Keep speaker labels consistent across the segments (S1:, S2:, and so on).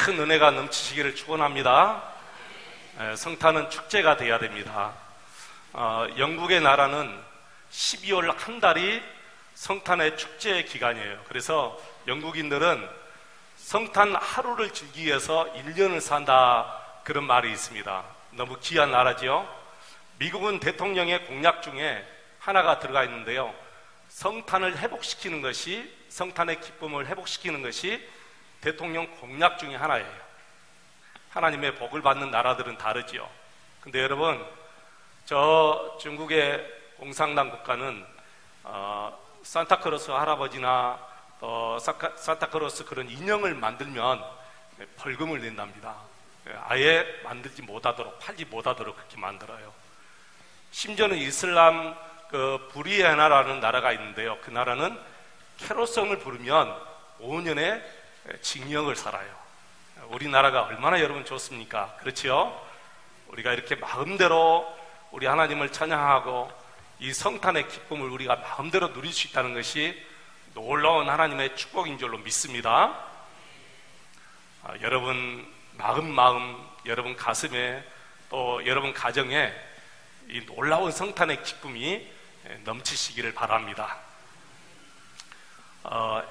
S1: 큰 은혜가 넘치시기를 축원합니다. 성탄은 축제가 돼야 됩니다. 영국의 나라는 12월 한 달이 성탄의 축제 기간이에요. 그래서 영국인들은 성탄 하루를 즐기기 위해서 1년을 산다, 그런 말이 있습니다. 너무 귀한 나라지요. 미국은 대통령의 공약 중에 하나가 들어가 있는데요, 성탄을 회복시키는 것이, 성탄의 기쁨을 회복시키는 것이 대통령 공약 중에 하나예요. 하나님의 복을 받는 나라들은 다르지요. 근데 여러분, 저 중국의 공산당 국가는 산타크로스 할아버지나 산타크로스 그런 인형을 만들면 벌금을 낸답니다. 아예 만들지 못하도록, 팔지 못하도록 그렇게 만들어요. 심지어는 이슬람 부리에나라는 나라가 있는데요, 그 나라는 캐롤송을 부르면 5년의 징역을 살아요. 우리나라가 얼마나 여러분 좋습니까? 그렇지요? 우리가 이렇게 마음대로 우리 하나님을 찬양하고 이 성탄의 기쁨을 우리가 마음대로 누릴 수 있다는 것이 놀라운 하나님의 축복인 줄로 믿습니다. 여러분 마음, 여러분 가슴에, 또 여러분 가정에 이 놀라운 성탄의 기쁨이 넘치시기를 바랍니다.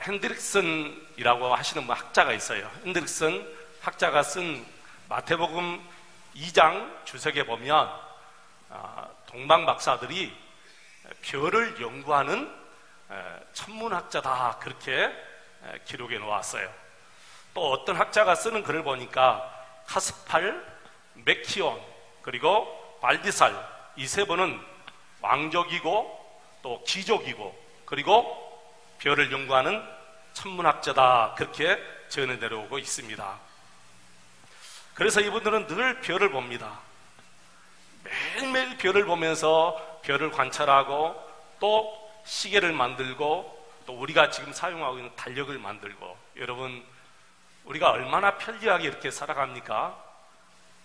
S1: 핸드릭슨이라고 하시는 학자가 있어요. 핸드릭슨 학자가 쓴 마태복음 2장 주석에 보면 동방 박사들이 별을 연구하는 천문학자다, 그렇게 기록해 놓았어요. 또 어떤 학자가 쓰는 글을 보니까 카스팔, 메키온, 그리고 발디살, 이 세 분은 왕족이고 또 귀족이고 그리고 별을 연구하는 천문학자다, 그렇게 전해 내려오고 있습니다. 그래서 이분들은 늘 별을 봅니다. 매일매일 별을 보면서 별을 관찰하고 또 시계를 만들고 또 우리가 지금 사용하고 있는 달력을 만들고, 여러분 우리가 얼마나 편리하게 이렇게 살아갑니까?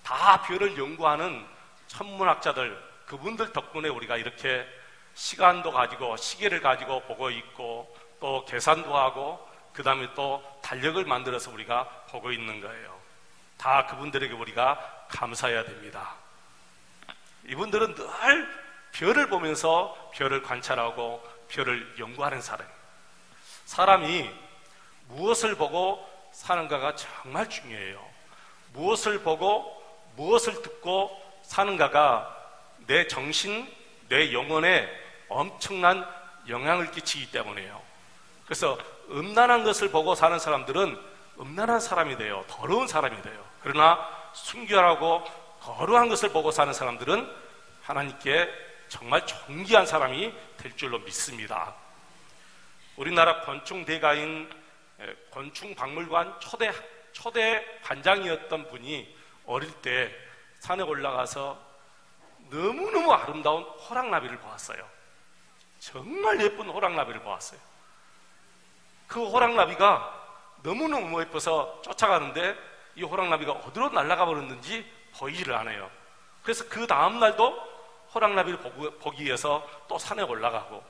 S1: 다 별을 연구하는 천문학자들, 그분들 덕분에 우리가 이렇게 시간도 가지고 시계를 가지고 보고 있고 또 계산도 하고 그 다음에 또 달력을 만들어서 우리가 보고 있는 거예요. 다 그분들에게 우리가 감사해야 됩니다. 이분들은 늘 별을 보면서 별을 관찰하고 별을 연구하는 사람이 무엇을 보고 사는가가 정말 중요해요. 무엇을 보고 무엇을 듣고 사는가가 내 정신, 내 영혼에 엄청난 영향을 끼치기 때문에요. 그래서 음란한 것을 보고 사는 사람들은 음란한 사람이 돼요. 더러운 사람이 돼요. 그러나 순결하고 거룩한 것을 보고 사는 사람들은 하나님께 정말 존귀한 사람이 될 줄로 믿습니다. 우리나라 곤충 대가인 곤충박물관 초대 관장이었던 분이 어릴 때 산에 올라가서 너무너무 아름다운 호랑나비를 보았어요. 정말 예쁜 호랑나비를 보았어요. 그 호랑나비가 너무너무 예뻐서 쫓아가는데 이 호랑나비가 어디로 날아가 버렸는지 보이지를 않아요. 그래서 그 다음날도 호랑나비를 보기 위해서 또 산에 올라가고,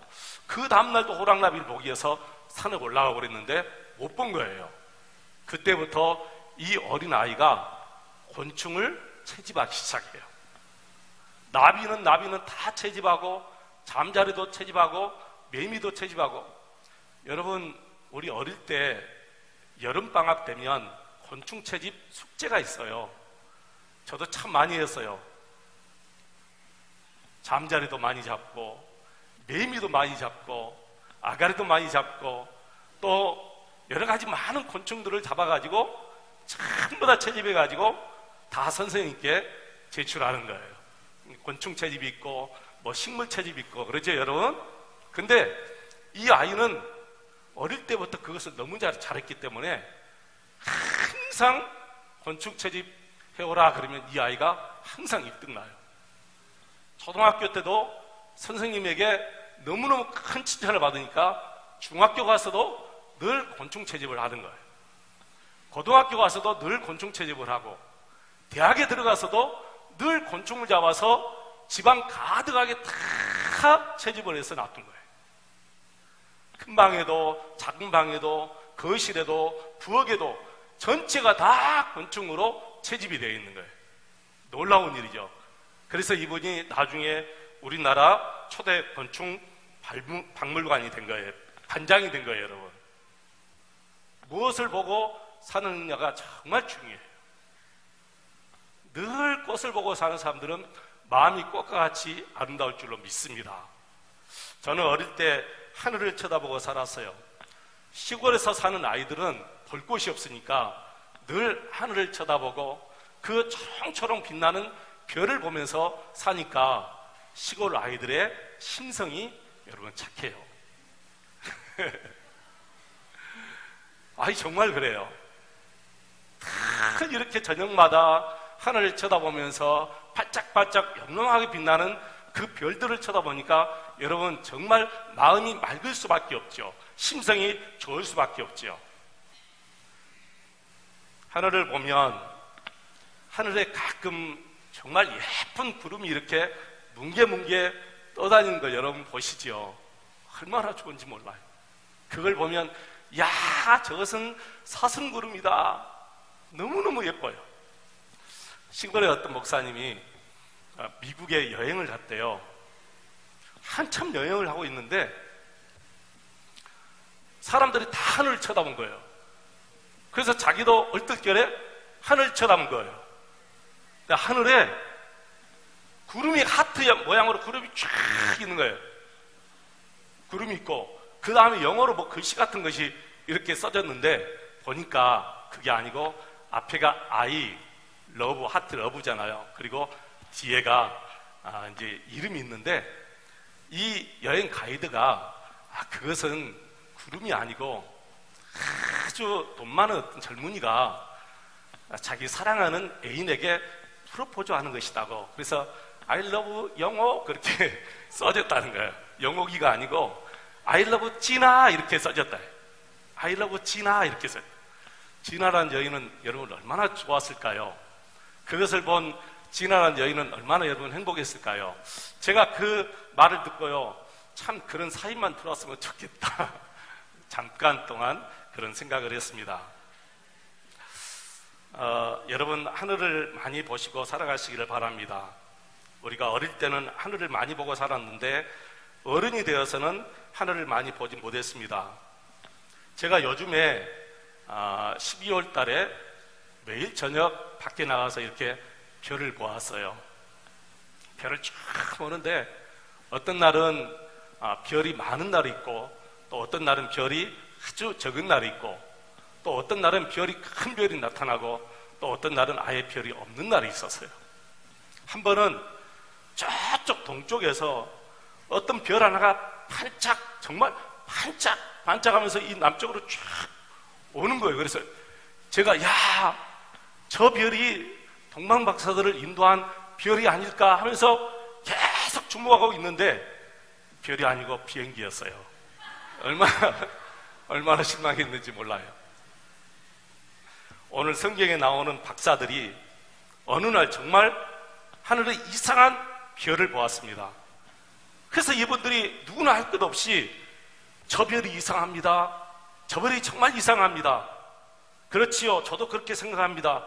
S1: 그 다음날도 호랑나비를 보기 위해서 산에 올라가고 그랬는데 못 본 거예요. 그때부터 이 어린아이가 곤충을 채집하기 시작해요. 나비는 다 채집하고, 잠자리도 채집하고, 매미도 채집하고. 여러분, 우리 어릴 때 여름방학 되면 곤충 채집 숙제가 있어요. 저도 참 많이 했어요. 잠자리도 많이 잡고, 매미도 많이 잡고, 아가리도 많이 잡고, 또 여러 가지 많은 곤충들을 잡아가지고 전부 다 채집해가지고 다 선생님께 제출하는 거예요. 곤충 채집이 있고 뭐 식물 채집이 있고 그러죠, 여러분? 근데 이 아이는 어릴 때부터 그것을 너무 잘했기 때문에 항상 곤충 채집 해오라 그러면 이 아이가 항상 1등 나요. 초등학교 때도 선생님에게 너무너무 큰 칭찬을 받으니까 중학교 가서도 늘 곤충 채집을 하는 거예요. 고등학교 가서도 늘 곤충 채집을 하고, 대학에 들어가서도 늘 곤충을 잡아서 집안 가득하게 다 채집을 해서 놔둔 거예요. 큰 방에도 작은 방에도 거실에도 부엌에도 전체가 다 곤충으로 채집이 되어 있는 거예요. 놀라운 일이죠. 그래서 이분이 나중에 우리나라 초대 곤충 박물관이 된 거예요. 관장이 된 거예요, 여러분. 무엇을 보고 사느냐가 정말 중요해요. 늘 꽃을 보고 사는 사람들은 마음이 꽃과 같이 아름다울 줄로 믿습니다. 저는 어릴 때 하늘을 쳐다보고 살았어요. 시골에서 사는 아이들은 볼 곳이 없으니까 늘 하늘을 쳐다보고 그 초롱초롱 빛나는 별을 보면서 사니까 시골 아이들의 심성이 여러분 착해요. 아이 정말 그래요. 다 이렇게 저녁마다 하늘을 쳐다보면서 반짝반짝 영롱하게 빛나는 그 별들을 쳐다보니까 여러분 정말 마음이 맑을 수밖에 없죠. 심성이 좋을 수밖에 없죠. 하늘을 보면 하늘에 가끔 정말 예쁜 구름이 이렇게 뭉게뭉게 떠다니는 걸 여러분 보시죠. 얼마나 좋은지 몰라요. 그걸 보면 야, 저것은 사슴구름이다. 너무너무 예뻐요. 시골에 어떤 목사님이 미국에 여행을 갔대요. 한참 여행을 하고 있는데 사람들이 다 하늘을 쳐다본 거예요. 그래서 자기도 얼떨결에 하늘을 쳐다본 거예요. 하늘에 구름이 하트 모양으로 구름이 쫙 있는 거예요. 구름이 있고 그 다음에 영어로 뭐 글씨 같은 것이 이렇게 써졌는데 보니까 그게 아니고 앞에가 I 러브, 하트 러브잖아요. 그리고 뒤에가 이제 이름이 있는데 이 여행 가이드가 그것은 구름이 아니고 아주 돈 많은 어떤 젊은이가 자기 사랑하는 애인에게 프로포즈 하는 것이다고. 그래서 I love 영호 그렇게 써졌다는 거예요. 영호기가 아니고 I love 진아 이렇게 써졌다. I love 진아 이렇게 써졌다. 진아라는 여인은 여러분 얼마나 좋았을까요? 그것을 본 진아라는 여인은 얼마나 여러분 행복했을까요? 제가 그 말을 듣고요, 참 그런 사이만 들어왔으면 좋겠다. 잠깐 동안 그런 생각을 했습니다. 여러분 하늘을 많이 보시고 살아가시기를 바랍니다. 우리가 어릴 때는 하늘을 많이 보고 살았는데 어른이 되어서는 하늘을 많이 보지 못했습니다. 제가 요즘에 12월 달에 매일 저녁 밖에 나가서 이렇게 별을 보았어요. 별을 쭉 보는데 어떤 날은 별이 많은 날이 있고 또 어떤 날은 별이 아주 적은 날이 있고 또 어떤 날은 별이 큰 별이 나타나고 또 어떤 날은 아예 별이 없는 날이 있었어요. 한 번은 저쪽 동쪽에서 어떤 별 하나가 반짝 정말 반짝하면서 이 남쪽으로 쫙 오는 거예요. 그래서 제가 야, 저 별이 동방박사들을 인도한 별이 아닐까 하면서 계속 주목하고 있는데 별이 아니고 비행기였어요. 얼마나 실망했는지 몰라요. 오늘 성경에 나오는 박사들이 어느 날 정말 하늘에 이상한 별을 보았습니다. 그래서 이분들이 누구나 할 것 없이 저 별이 이상합니다. 저 별이 정말 이상합니다. 그렇지요. 저도 그렇게 생각합니다.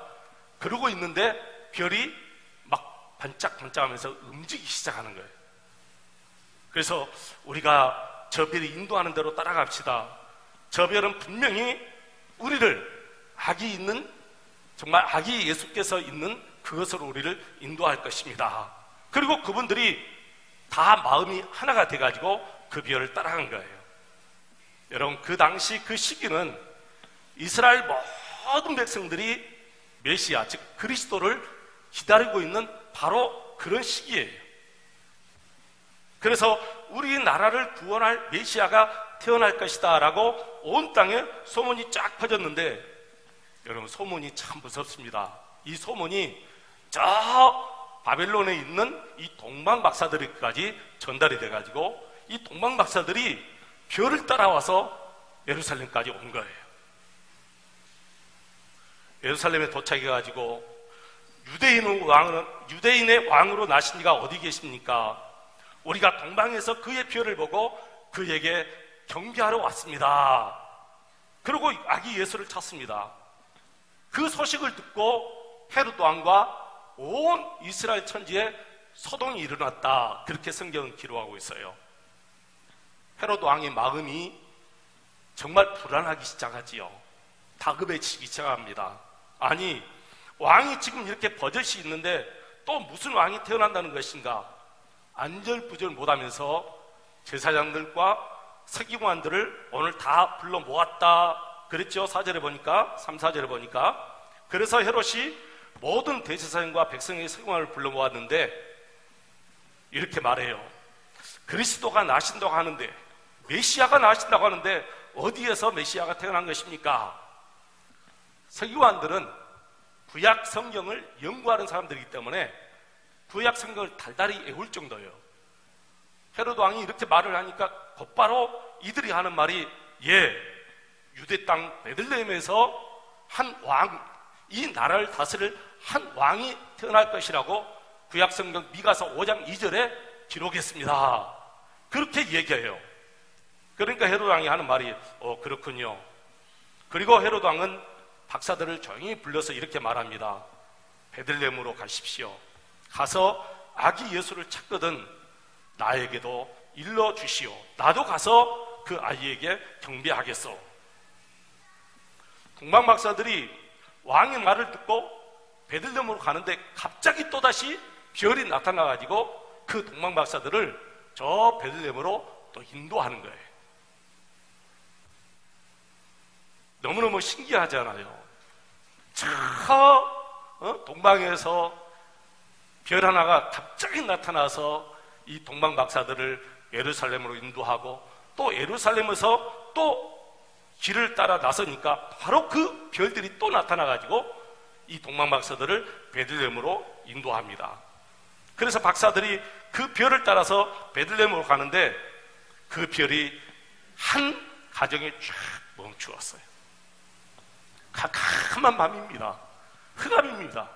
S1: 그러고 있는데 별이 막 반짝반짝하면서 움직이기 시작하는 거예요. 그래서 우리가 저 별이 인도하는 대로 따라갑시다. 저 별은 분명히 우리를 아기 있는 정말 아기 예수께서 있는 그것으로 우리를 인도할 것입니다. 그리고 그분들이 다 마음이 하나가 돼가지고 그 별을 따라간 거예요. 여러분 그 당시 그 시기는 이스라엘 모든 백성들이 메시아 즉 그리스도를 기다리고 있는 바로 그런 시기예요. 그래서 우리나라를 구원할 메시아가 태어날 것이다 라고 온 땅에 소문이 쫙 퍼졌는데 여러분 소문이 참 무섭습니다. 이 소문이 저 바벨론에 있는 이 동방박사들에게까지 전달이 돼가지고 이 동방박사들이 별을 따라와서 예루살렘까지 온 거예요. 예루살렘에 도착해가지고 유대인의 왕으로 나신 이가 어디 계십니까? 우리가 동방에서 그의 별을 보고 그에게 경배하러 왔습니다. 그리고 아기 예수를 찾습니다. 그 소식을 듣고 헤롯 왕과 온 이스라엘 천지에 소동이 일어났다. 그렇게 성경은 기록하고 있어요. 헤롯 왕의 마음이 정말 불안하기 시작하지요. 다급해지기 시작합니다. 아니, 왕이 지금 이렇게 버젓이 있는데 또 무슨 왕이 태어난다는 것인가? 안절부절 못하면서 제사장들과 서기관들을 오늘 다 불러 모았다 그랬죠. 4절에 보니까, 3, 4절에 보니까. 그래서 헤롯이 모든 대제사장과 백성의 서기관을 불러 모았는데 이렇게 말해요. 그리스도가 나신다고 하는데, 메시아가 나신다고 하는데 어디에서 메시아가 태어난 것입니까? 서기관들은 구약 성경을 연구하는 사람들이기 때문에 구약 성경을 달달이 외울 정도예요. 헤롯 왕이 이렇게 말을 하니까 곧바로 이들이 하는 말이, 예, 유대 땅 베들레헴에서 한 왕, 이 나라를 다스릴 한 왕이 태어날 것이라고 구약 성경 미가서 5장 2절에 기록했습니다. 그렇게 얘기해요. 그러니까 헤롯 왕이 하는 말이, 그렇군요. 그리고 헤롯 왕은 박사들을 조용히 불러서 이렇게 말합니다. 베들레헴으로 가십시오. 가서 아기 예수를 찾거든 나에게도 일러주시오. 나도 가서 그 아이에게 경배하겠소. 동방박사들이 왕의 말을 듣고 베들레헴으로 가는데 갑자기 또다시 별이 나타나가지고 그 동방박사들을 저 베들레헴으로 또 인도하는 거예요. 너무너무 신기하잖아요. 저 동방에서 별 하나가 갑자기 나타나서 이 동방박사들을 예루살렘으로 인도하고, 또 예루살렘에서 또 길을 따라 나서니까 바로 그 별들이 또 나타나가지고 이 동방박사들을 베들레헴으로 인도합니다. 그래서 박사들이 그 별을 따라서 베들레헴으로 가는데 그 별이 한 가정에 쫙 멈추었어요. 캄캄한 밤입니다. 흑암입니다.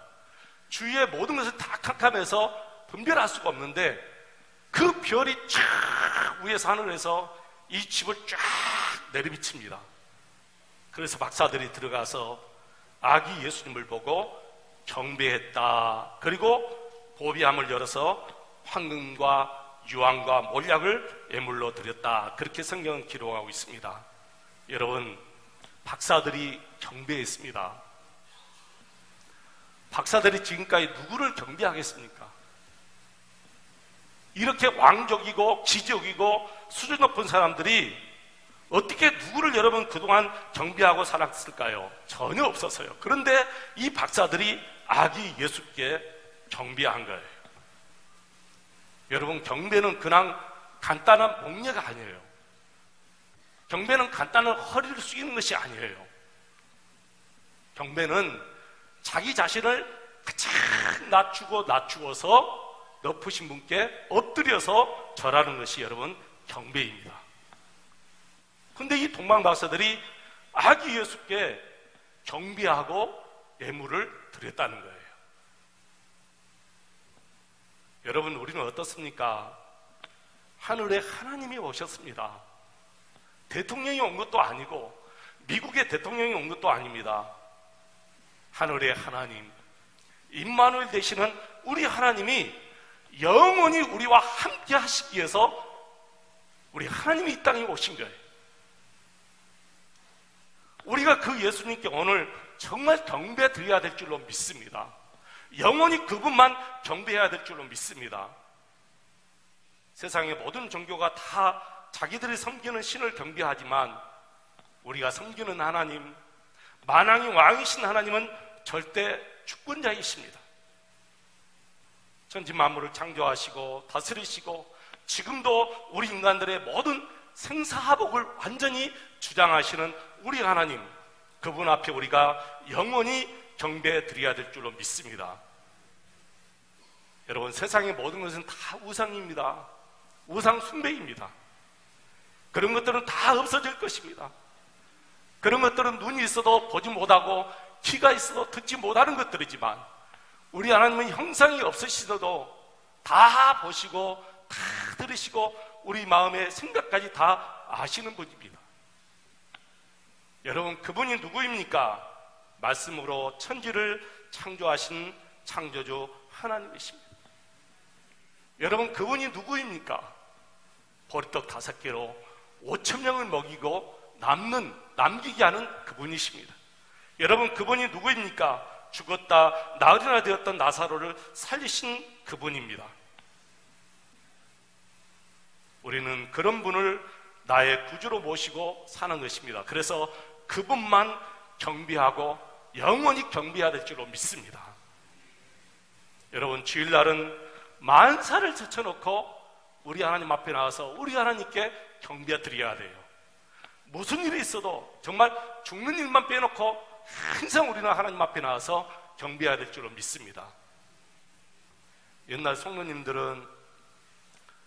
S1: 주위의 모든 것을 다 캄캄해서 분별할 수가 없는데 그 별이 쫙 위에서 하늘에서 이 집을 쫙 내리비칩니다. 그래서 박사들이 들어가서 아기 예수님을 보고 경배했다. 그리고 보비함을 열어서 황금과 유황과 몰약을 예물로 드렸다. 그렇게 성경은 기록하고 있습니다. 여러분, 박사들이 경배했습니다. 박사들이 지금까지 누구를 경배하겠습니까? 이렇게 왕족이고 기족이고 수준 높은 사람들이 어떻게 누구를 여러분 그동안 경배하고 살았을까요? 전혀 없었어요. 그런데 이 박사들이 아기 예수께 경배한 거예요. 여러분, 경배는 그냥 간단한 목례가 아니에요. 경배는 간단한 허리를 숙이는 것이 아니에요. 경배는 자기 자신을 가장 낮추어서 높으신 분께 엎드려서 절하는 것이 여러분 경배입니다. 근데 이 동방박사들이 아기 예수께 경배하고 예물을 드렸다는 거예요. 여러분, 우리는 어떻습니까? 하늘에 하나님이 오셨습니다. 대통령이 온 것도 아니고 미국의 대통령이 온 것도 아닙니다. 하늘의 하나님, 임마누엘 되시는 우리 하나님이 영원히 우리와 함께 하시기 위해서 우리 하나님이 이 땅에 오신 거예요. 우리가 그 예수님께 오늘 정말 경배 드려야 될 줄로 믿습니다. 영원히 그분만 경배해야 될 줄로 믿습니다. 세상의 모든 종교가 다 자기들이 섬기는 신을 경배하지만 우리가 섬기는 하나님, 만왕의 왕이신 하나님은 절대 주권자이십니다. 천지 만물을 창조하시고 다스리시고 지금도 우리 인간들의 모든 생사화복을 완전히 주장하시는 우리 하나님, 그분 앞에 우리가 영원히 경배 드려야 될 줄로 믿습니다. 여러분, 세상의 모든 것은 다 우상입니다. 우상 숭배입니다. 그런 것들은 다 없어질 것입니다. 그런 것들은 눈이 있어도 보지 못하고 귀가 있어도 듣지 못하는 것들이지만 우리 하나님은 형상이 없으시더라도 다 보시고 다 들으시고 우리 마음의 생각까지 다 아시는 분입니다. 여러분, 그분이 누구입니까? 말씀으로 천지를 창조하신 창조주 하나님이십니다. 여러분, 그분이 누구입니까? 보리떡 5개로 5,000명을 먹이고 남기게 하는 그분이십니다. 여러분, 그분이 누구입니까? 죽었다 나으리나 되었던 나사로를 살리신 그분입니다. 우리는 그런 분을 나의 구주로 모시고 사는 것입니다. 그래서 그분만 경배하고 영원히 경배해야 될 줄로 믿습니다. 여러분, 주일날은 만사를 제쳐놓고 우리 하나님 앞에 나와서 우리 하나님께 경배 드려야 돼요. 무슨 일이 있어도 정말 죽는 일만 빼놓고 항상 우리는 하나님 앞에 나와서 경배해야 될 줄로 믿습니다. 옛날 성도님들은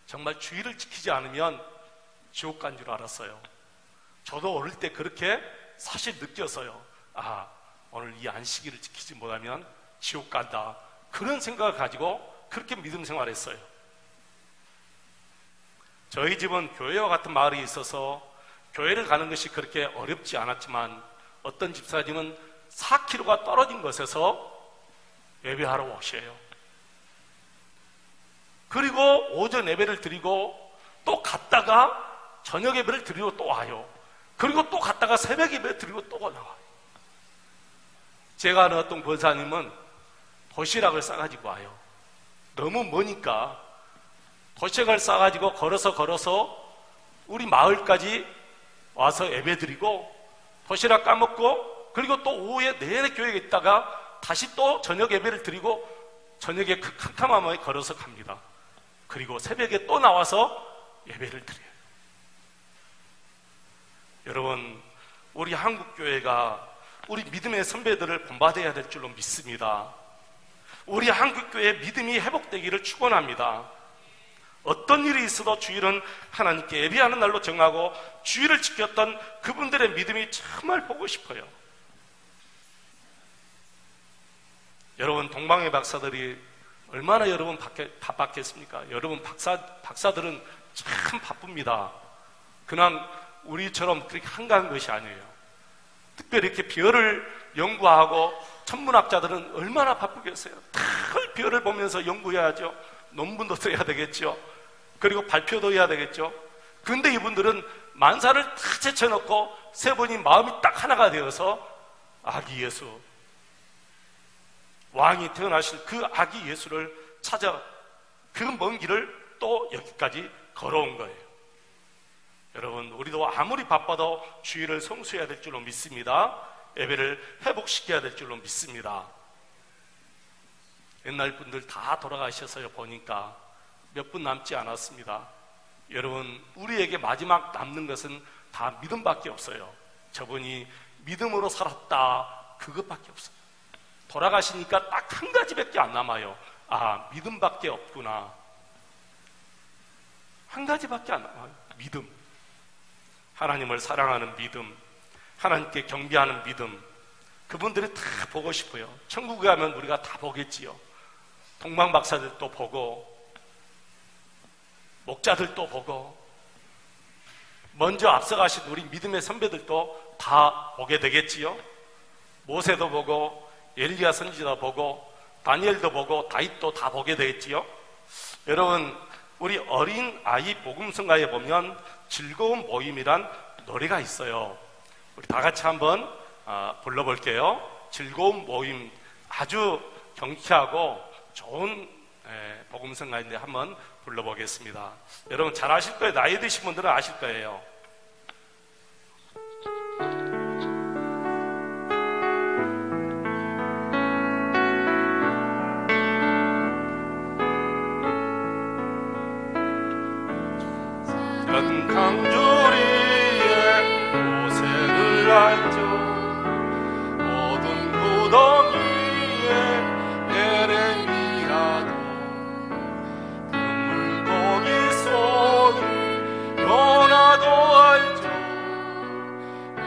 S1: 정말 주일을 지키지 않으면 지옥 간 줄 알았어요. 저도 어릴 때 그렇게 사실 느껴서요. 아, 오늘 이 안식일을 지키지 못하면 지옥 간다, 그런 생각을 가지고 그렇게 믿음 생활했어요. 저희 집은 교회와 같은 마을이 있어서 교회를 가는 것이 그렇게 어렵지 않았지만 어떤 집사님은 4km가 떨어진 곳에서 예배하러 오셔요. 그리고 오전 예배를 드리고 또 갔다가 저녁 예배를 드리고 또 와요. 그리고 또 갔다가 새벽 예배 드리고 또 올라와요. 제가 아는 어떤 권사님은 도시락을 싸가지고 와요. 너무 머니까 도시락을 싸가지고 걸어서 우리 마을까지 와서 예배 드리고 도시락 까먹고 그리고 또 오후에 내내 교회에 있다가 다시 또 저녁 예배를 드리고 저녁에 그 캄캄한 마음에 걸어서 갑니다. 그리고 새벽에 또 나와서 예배를 드려요. 여러분, 우리 한국교회가 우리 믿음의 선배들을 본받아야 될 줄로 믿습니다. 우리 한국교회의 믿음이 회복되기를 축원합니다. 어떤 일이 있어도 주일은 하나님께 예배하는 날로 정하고 주일을 지켰던 그분들의 믿음이 정말 보고 싶어요. 여러분, 동방의 박사들이 얼마나 여러분 바빴겠습니까? 여러분 박사들은 참 바쁩니다. 그냥 우리처럼 그렇게 한가한 것이 아니에요. 특별히 이렇게 별을 연구하고 천문학자들은 얼마나 바쁘겠어요. 다 별을 보면서 연구해야죠. 논문도 써야 되겠죠. 그리고 발표도 해야 되겠죠. 근데 이분들은 만사를 다 제쳐놓고 세 분이 마음이 딱 하나가 되어서 아기 예수, 왕이 태어나실 그 아기 예수를 찾아 그 먼 길을 또 여기까지 걸어온 거예요. 여러분, 우리도 아무리 바빠도 주일을 성수해야 될 줄로 믿습니다. 예배를 회복시켜야 될 줄로 믿습니다. 옛날 분들 다 돌아가셔서요, 보니까 몇 분 남지 않았습니다. 여러분, 우리에게 마지막 남는 것은 다 믿음밖에 없어요. 저분이 믿음으로 살았다, 그것밖에 없어요. 돌아가시니까 딱 한 가지밖에 안 남아요. 아, 믿음밖에 없구나. 한 가지밖에 안 남아요. 믿음. 하나님을 사랑하는 믿음, 하나님께 경배하는 믿음, 그분들이 다 보고 싶어요. 천국에 가면 우리가 다 보겠지요. 동방박사들도 보고 목자들도 보고 먼저 앞서가신 우리 믿음의 선배들도 다 보게 되겠지요. 모세도 보고 엘리야 선지자도 보고 다니엘도 보고 다윗도 다 보게 되겠지요. 여러분, 우리 어린 아이 복음성가에 보면 즐거운 모임이란 노래가 있어요. 우리 다 같이 한번 불러볼게요. 즐거운 모임, 아주 경쾌하고 좋은 복음성가인데 한번 불러보겠습니다. 여러분 잘 아실 거예요. 나이 드신 분들은 아실 거예요. 강조리에 고생을 알죠. 모든 구덩이에 예레미야도 그 물고기 속에 요나도 알죠.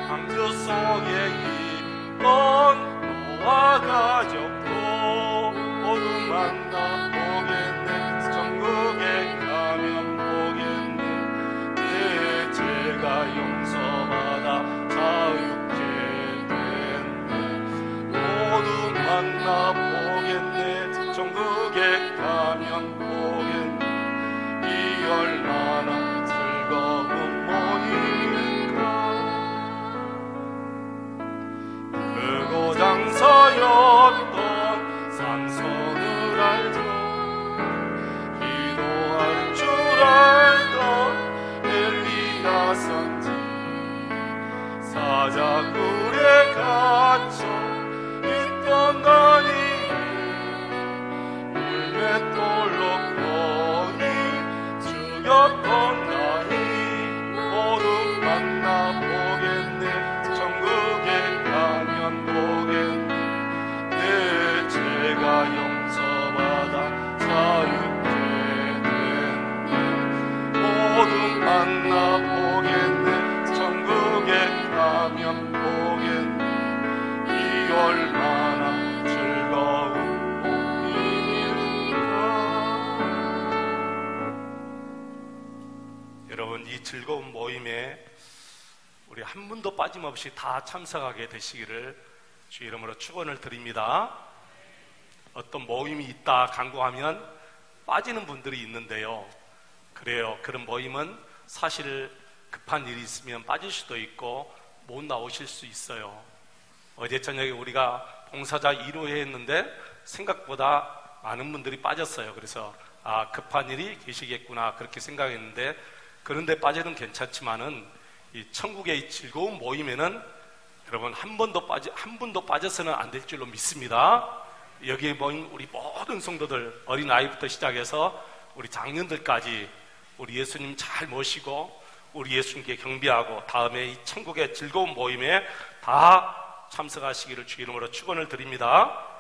S1: 방주 속에 있던 노아 가족도 모두 만나 보겠네. 천국에 가면 보겠네. 죄가 용서받아 자유케 됐네. 만나 보겠네. 천국에 가면 보겠네. 이 얼마나 즐거운 모임일까. 크고 장서였던 산성을 알죠. 기도할 줄 알던 엘리야 선지 사자굴에 갇혀 있던 다니엘 물맷돌로 거의 죽였던 나이 모두 만나보겠네. 천국에 가면 보겠네. 내 죄가 용서받아 자유케 됐네. 모두 만나보겠네. 천국에 가면 보겠네. 이 얼마나 즐거운 모임일까. 여러분, 이 즐거운 모임에 우리 한 분도 빠짐없이 다 참석하게 되시기를 주 이름으로 축원을 드립니다. 어떤 모임이 있다 간구하면 빠지는 분들이 있는데요. 그래요. 그런 모임은 사실 급한 일이 있으면 빠질 수도 있고 못 나오실 수 있어요. 어제 저녁에 우리가 봉사자 1회 했는데 생각보다 많은 분들이 빠졌어요. 그래서 급한 일이 계시겠구나 그렇게 생각했는데, 그런데 빠져는 괜찮지만은 이 천국의 즐거운 모임에는 여러분 한 분도 빠져서는 안 될 줄로 믿습니다. 여기에 모인 우리 모든 성도들, 어린아이부터 시작해서 우리 장년들까지 우리 예수님 잘 모시고 우리 예수님께 경배하고 다음에 이 천국의 즐거운 모임에 다 참석하시기를 주 이름으로 축원을 드립니다.